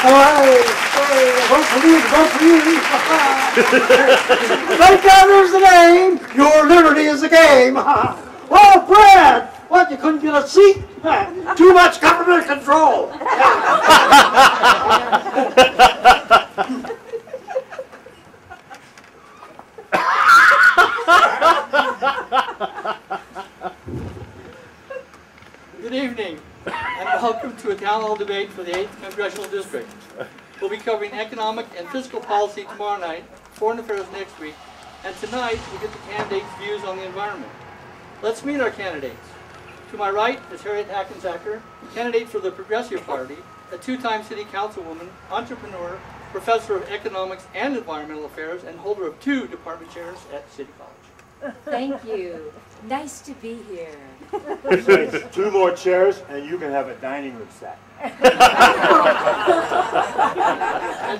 Vote for you, vote for you. Thank God there's the name. Your liberty is the game. Oh, Brad, what, you couldn't get a seat? Too much government control. Good evening, and welcome to a town hall debate for the 8th Congressional District. We'll be covering economic and fiscal policy tomorrow night, foreign affairs next week, and tonight we get the candidates' views on the environment. Let's meet our candidates. To my right is Harriet Hackensacker, candidate for the Progressive Party, a two-time city councilwoman, entrepreneur, professor of economics and environmental affairs, and holder of 2 department chairs at City College. Thank you. Nice to be here. 2 more chairs, and you can have a dining room set. And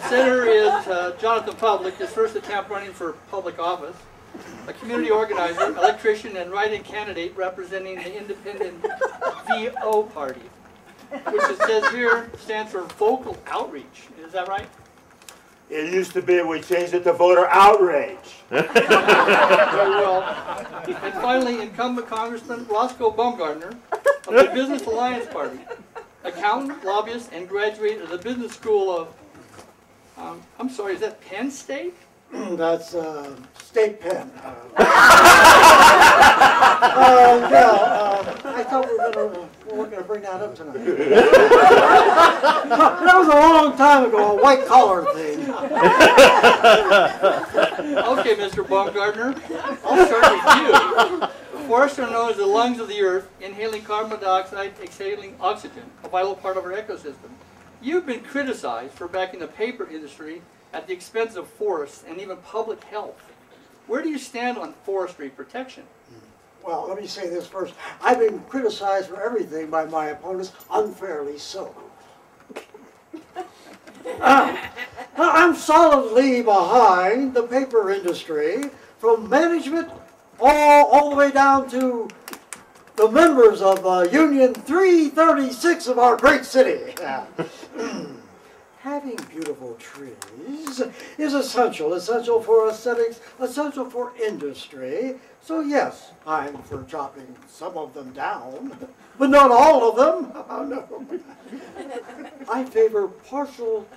center is Jonathan Public, his first attempt running for public office, a community organizer, electrician, and write-in candidate representing the independent VO party, which it says here stands for vocal outreach. Is that right? It used to be, we changed it to voter outrage. Very well. And finally, incumbent Congressman Roscoe Baumgartner of the Business Alliance Party, accountant, lobbyist, and graduate of the Business School of, I'm sorry, is that Penn State? That's State Penn. I thought we weren't going to bring that up tonight. That was a long time ago, a white collar thing. Okay, Mr. Baumgartner, I'll start with you. Forests are known as the lungs of the earth, inhaling carbon dioxide, exhaling oxygen, a vital part of our ecosystem. You've been criticized for backing the paper industry at the expense of forests and even public health. Where do you stand on forestry protection? Well, let me say this first. I've been criticized for everything by my opponents, unfairly so. I'm solidly behind the paper industry, from management all the way down to the members of Union 336 of our great city. Having beautiful trees is essential for aesthetics, essential for industry. So yes, I'm for chopping some of them down, but not all of them. Oh, no. I favor partial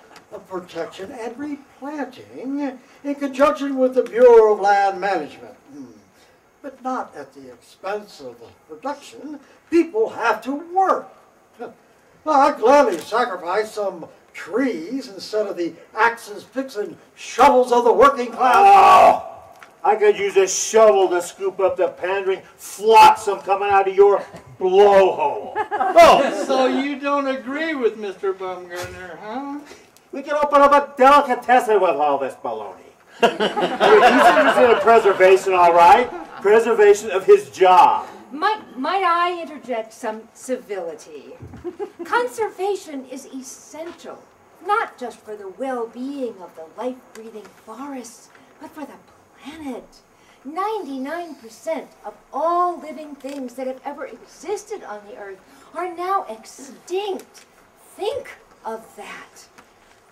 protection and replanting in conjunction with the Bureau of Land Management. But not at the expense of production. People have to work. Well, I'd gladly sacrifice some trees instead of the axes, picks, and shovels of the working class. Oh, I could use a shovel to scoop up the pandering flotsam coming out of your blowhole. Oh, so you don't agree with Mr. Baumgartner, huh? We can open up a delicatessen with all this baloney. He's interested in preservation, all right? Preservation of his job. Might I interject some civility? Conservation is essential, not just for the well-being of the life-breathing forests, but for the planet. 99% of all living things that have ever existed on the earth are now extinct. Think of that.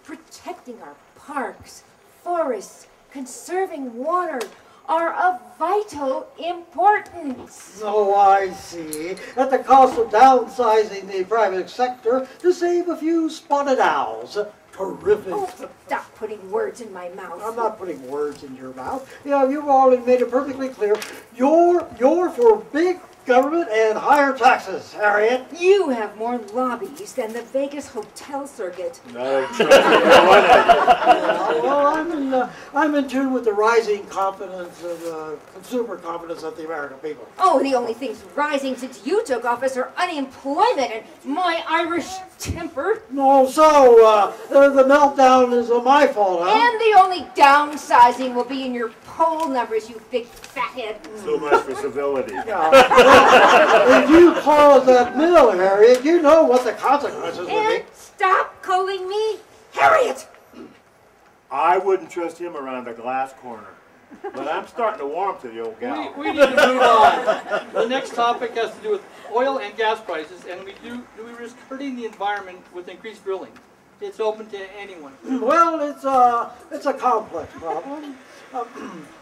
Protecting our parks, forests, conserving water are of vital importance. So I see, at the cost of downsizing the private sector to save a few spotted owls. Terrific. Oh, stop putting words in my mouth. I'm not putting words in your mouth. You know, you've already made it perfectly clear. You're for big government and higher taxes, Harriet. You have more lobbies than the Vegas hotel circuit. No, well, I'm in tune with the rising confidence of consumer confidence of the American people. Oh, the only things rising since you took office are unemployment and my Irish temper. No, so the meltdown is my fault, huh? And the only downsizing will be in your poll numbers, you big fathead. So much for civility. If you close that mill, Harriet, you know what the consequences would And be. stop calling me Harriet. I wouldn't trust him around a glass corner. But I'm starting to warm to the old gal. We need to move on. The next topic has to do with oil and gas prices, and do we risk hurting the environment with increased drilling? it's open to anyone. Well, it's a complex problem.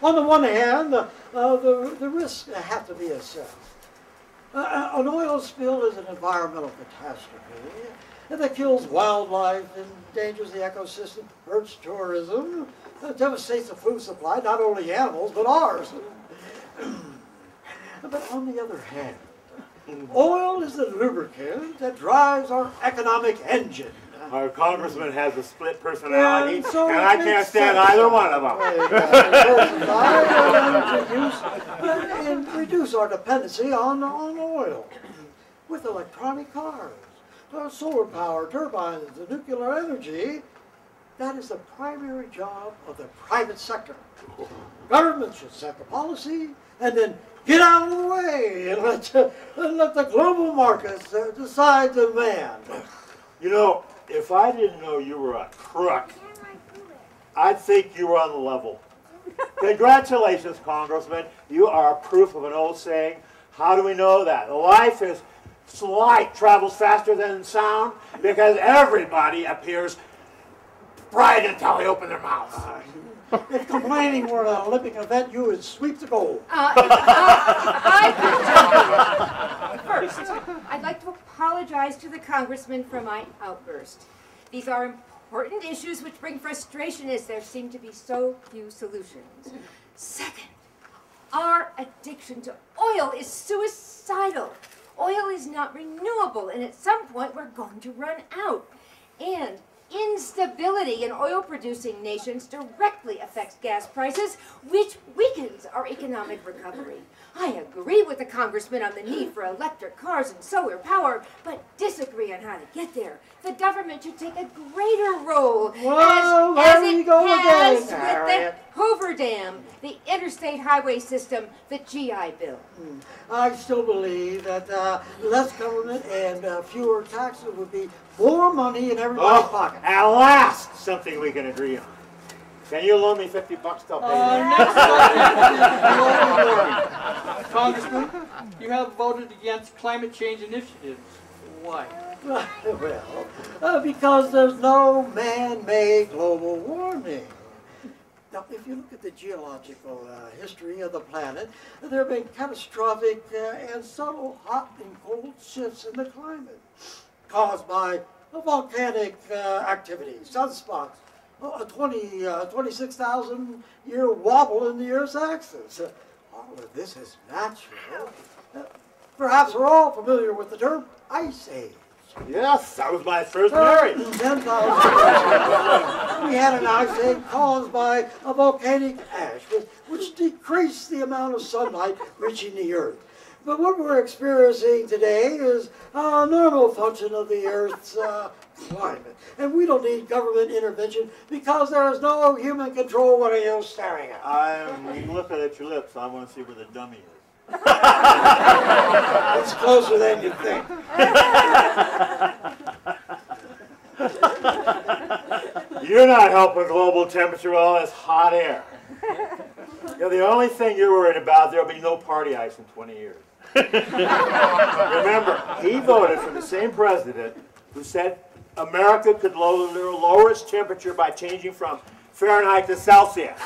On the one hand, the risks have to be assessed. An oil spill is an environmental catastrophe that kills wildlife, endangers the ecosystem, hurts tourism, devastates the food supply, not only animals, but ours. But on the other hand, oil is the lubricant that drives our economic engine. Our congressman has a split personality, And so and it I makes can't stand sense. either one of them. And reduce our dependency on oil. With electronic cars, solar power, turbines, and nuclear energy, that is the primary job of the private sector. Government should set the policy and then get out of the way and let the global markets decide demand. You know, if I didn't know you were a crook, I'd think you were on the level. Congratulations, Congressman. You are proof of an old saying. How do we know that? Life is light travels faster than sound because everybody appears bright until they open their mouths. If complaining were an Olympic event, you would sweep the gold. First, I'd like to apologize to the congressman for my outburst. These are important issues which bring frustration as there seem to be so few solutions. Second, our addiction to oil is suicidal. Oil is not renewable, and at some point we're going to run out. And instability in oil-producing nations directly affects gas prices, which weakens our economic recovery. I agree with the congressman on the need for electric cars and solar power, but disagree on how to get there. The government should take a greater role, Well, as there you it go has again, with Harriet. the Hoover Dam, the interstate highway system, the GI Bill. I still believe that less government and fewer taxes would be more money in everybody's pocket. At last, something we can agree on. Can you loan me $50 till payday? Next subject is global warming. Congressman, you have voted against climate change initiatives. Why? Well, because there's no man-made global warming. Now, if you look at the geological history of the planet, there have been catastrophic and subtle hot and cold shifts in the climate caused by volcanic activity, sunspots, a 26,000-year wobble in the Earth's axis. All of this is natural. Perhaps we're all familiar with the term Ice Age. Yes, that was my first marriage. 10,000 years ago, we had an ice age caused by a volcanic ash, which decreased the amount of sunlight reaching the Earth. But what we're experiencing today is a normal function of the Earth's climate. And we don't need government intervention because there is no human control. What are you staring at? I'm looking at your lips. I want to see where the dummy is. It's closer than you think. You're not helping global temperature with all this hot air. You're the only thing you're worried about. There'll be no party ice in 20 years. Remember, he voted for the same president who said America could lower its temperature by changing from Fahrenheit to Celsius.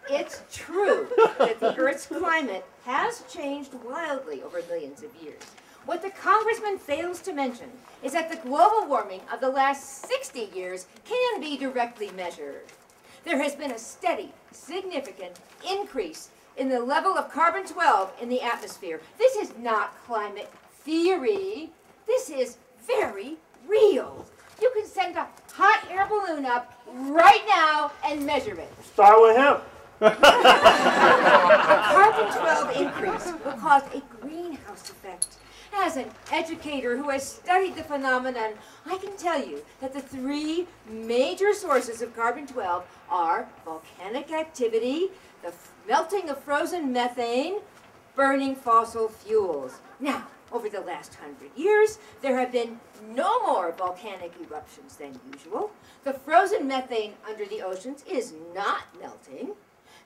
It's true that the Earth's climate has changed wildly over millions of years. What the congressman fails to mention is that the global warming of the last 60 years can be directly measured. There has been a steady, significant increase in the level of carbon-12 in the atmosphere. This is not climate theory. This is very real. You can send a hot air balloon up right now and measure it. Start with him. A carbon-12 increase will cause a greenhouse effect. As an educator who has studied the phenomenon, I can tell you that the three major sources of carbon-12 are volcanic activity, the melting of frozen methane, burning fossil fuels. Now, over the last 100 years, there have been no more volcanic eruptions than usual. The frozen methane under the oceans is not melting.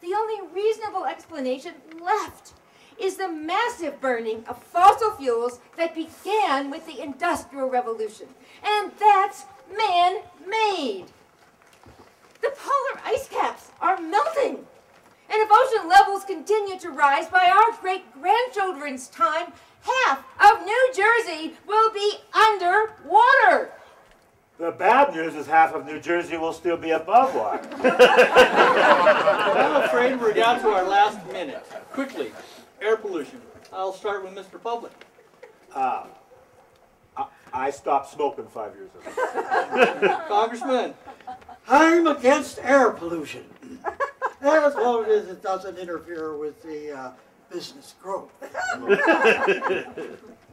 The only reasonable explanation left is the massive burning of fossil fuels that began with the Industrial Revolution. And that's man-made. The polar ice caps are melting. And if ocean levels continue to rise, by our great-grandchildren's time, half of New Jersey will be underwater. The bad news is half of New Jersey will still be above water. I'm afraid we're down to our last minute. Quickly, air pollution. I'll start with Mr. Public. I stopped smoking 5 years ago. Congressman. I'm against air pollution. As long as it doesn't interfere with the business growth.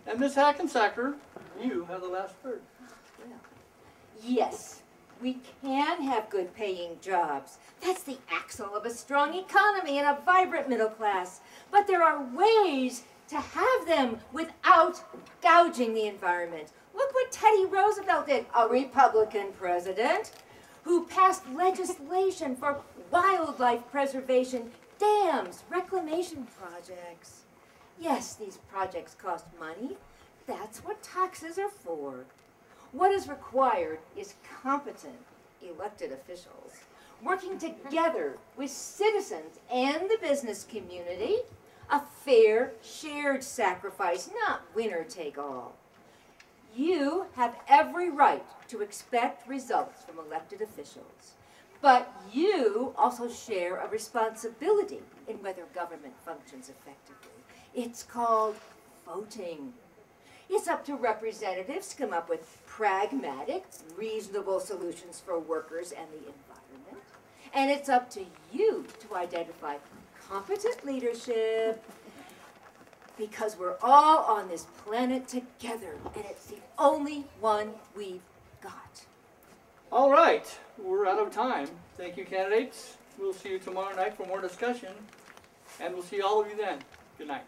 And Ms. Hackensacker, you have the last word. Yes, we can have good paying jobs. That's the axle of a strong economy and a vibrant middle class. But there are ways to have them without gouging the environment. Look what Teddy Roosevelt did, a Republican president, who passed legislation for wildlife preservation, dams, reclamation projects. Yes, these projects cost money. That's what taxes are for. What is required is competent elected officials working together with citizens and the business community, a fair shared sacrifice, not winner take all. You have every right to expect results from elected officials, but you also share a responsibility in whether government functions effectively. It's called voting. It's up to representatives to come up with pragmatic, reasonable solutions for workers and the environment. And it's up to you to identify competent leadership, because we're all on this planet together, and it's the only one we've got. All right, we're out of time. Thank you, candidates. We'll see you tomorrow night for more discussion, and we'll see all of you then. Good night.